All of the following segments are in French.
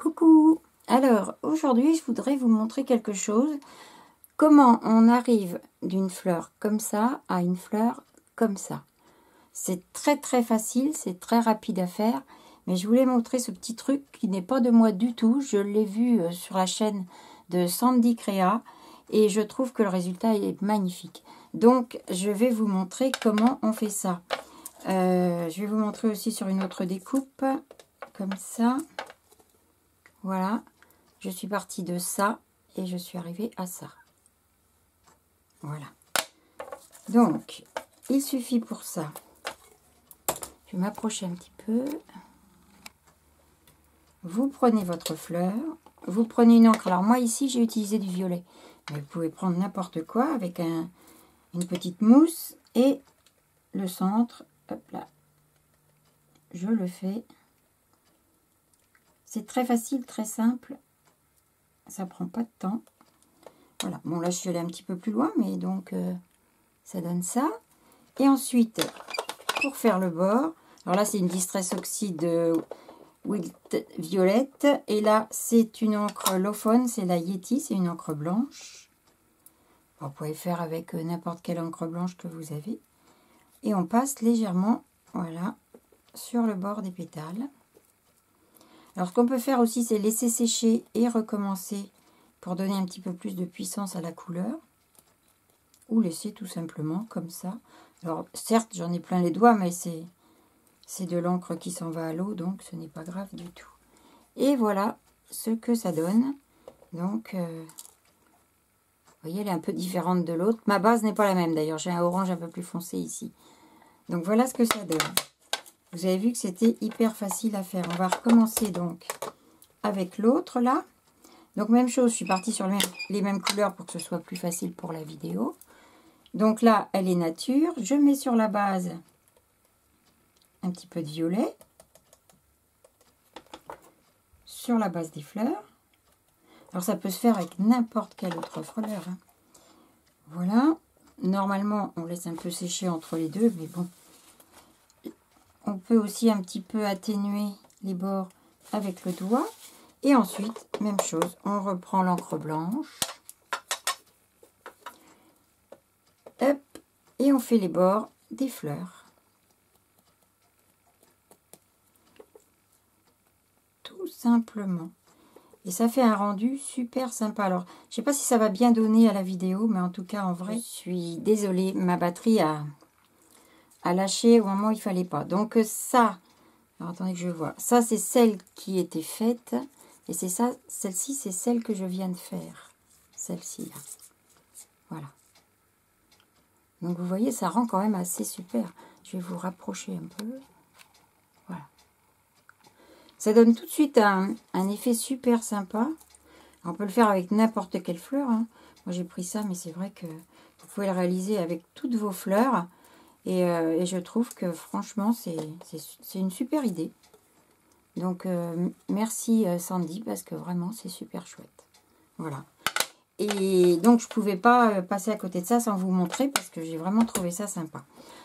Coucou! Alors, aujourd'hui, je voudrais vous montrer quelque chose. Comment on arrive d'une fleur comme ça à une fleur comme ça. C'est très facile, c'est très rapide à faire. Mais je voulais montrer ce petit truc qui n'est pas de moi du tout. Je l'ai vu sur la chaîne de Sandy Créa. Et je trouve que le résultat est magnifique. Donc, je vais vous montrer comment on fait ça. Je vais vous montrer aussi sur une autre découpe. Comme ça. Voilà. Je suis partie de ça et je suis arrivée à ça. Voilà. Donc, il suffit pour ça. Je vais m'approcher un petit peu. Vous prenez votre fleur. Vous prenez une encre. Alors moi ici, j'ai utilisé du violet. Mais vous pouvez prendre n'importe quoi avec une petite mousse et le centre. Hop là. Je le fais. C'est très facile, très simple. Ça prend pas de temps. Voilà. Bon, là, je suis allée un petit peu plus loin, mais donc, ça donne ça. Et ensuite, pour faire le bord, alors là, c'est une Distress Oxide Wilt Violette. Et là, c'est une encre Lofone, c'est la Yeti, c'est une encre blanche. Vous pouvez faire avec n'importe quelle encre blanche que vous avez. Et on passe légèrement, voilà, sur le bord des pétales. Alors, ce qu'on peut faire aussi, c'est laisser sécher et recommencer pour donner un petit peu plus de puissance à la couleur. Ou laisser tout simplement comme ça. Alors, certes, j'en ai plein les doigts, mais c'est de l'encre qui s'en va à l'eau, donc ce n'est pas grave du tout. Et voilà ce que ça donne. Donc, vous voyez, elle est un peu différente de l'autre. Ma base n'est pas la même, d'ailleurs. J'ai un orange un peu plus foncé ici. Donc, voilà ce que ça donne. Vous avez vu que c'était hyper facile à faire. On va recommencer donc avec l'autre là. Donc même chose, je suis partie sur les mêmes couleurs pour que ce soit plus facile pour la vidéo. Donc là, elle est nature. Je mets sur la base un petit peu de violet. Sur la base des fleurs. Alors ça peut se faire avec n'importe quelle autre fleur. Hein. Voilà. Normalement, on laisse un peu sécher entre les deux, mais bon. On peut aussi un petit peu atténuer les bords avec le doigt. Et ensuite, même chose, on reprend l'encre blanche. Hop, et on fait les bords des fleurs. Tout simplement. Et ça fait un rendu super sympa. Alors, je ne sais pas si ça va bien donner à la vidéo, mais en tout cas, en vrai, je suis désolée, ma batterie a lâché au moment où il ne fallait pas. Donc ça, alors attendez que je vois. Ça, c'est celle qui était faite. Et c'est ça, celle-ci, c'est celle que je viens de faire. Celle-ci, là. Voilà. Donc, vous voyez, ça rend quand même assez super. Je vais vous rapprocher un peu. Voilà. Ça donne tout de suite un effet super sympa. On peut le faire avec n'importe quelle fleur. Hein. Moi, j'ai pris ça, mais c'est vrai que vous pouvez le réaliser avec toutes vos fleurs. Et je trouve que, franchement, c'est une super idée. Donc, merci Sandy, parce que vraiment, c'est super chouette. Voilà. Et donc, je ne pouvais pas passer à côté de ça sans vous montrer, parce que j'ai vraiment trouvé ça sympa.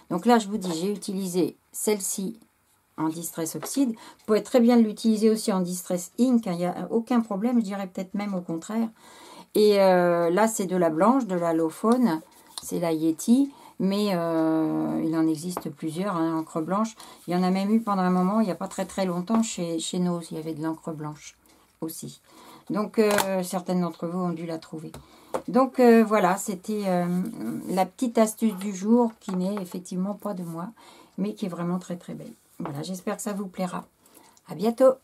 Donc là, je vous dis, j'ai utilisé celle-ci en Distress Oxide. Vous pouvez très bien l'utiliser aussi en Distress Ink. Il n'y a aucun problème, je dirais peut-être même au contraire. Et là, c'est de la blanche, de la Lofone. C'est la Yeti. Mais il en existe plusieurs, hein, encre blanche. Il y en a même eu pendant un moment, il n'y a pas très longtemps, chez Nose, il y avait de l'encre blanche aussi. Donc, certaines d'entre vous ont dû la trouver. Donc, voilà, c'était la petite astuce du jour qui n'est effectivement pas de moi, mais qui est vraiment très belle. Voilà, j'espère que ça vous plaira. À bientôt!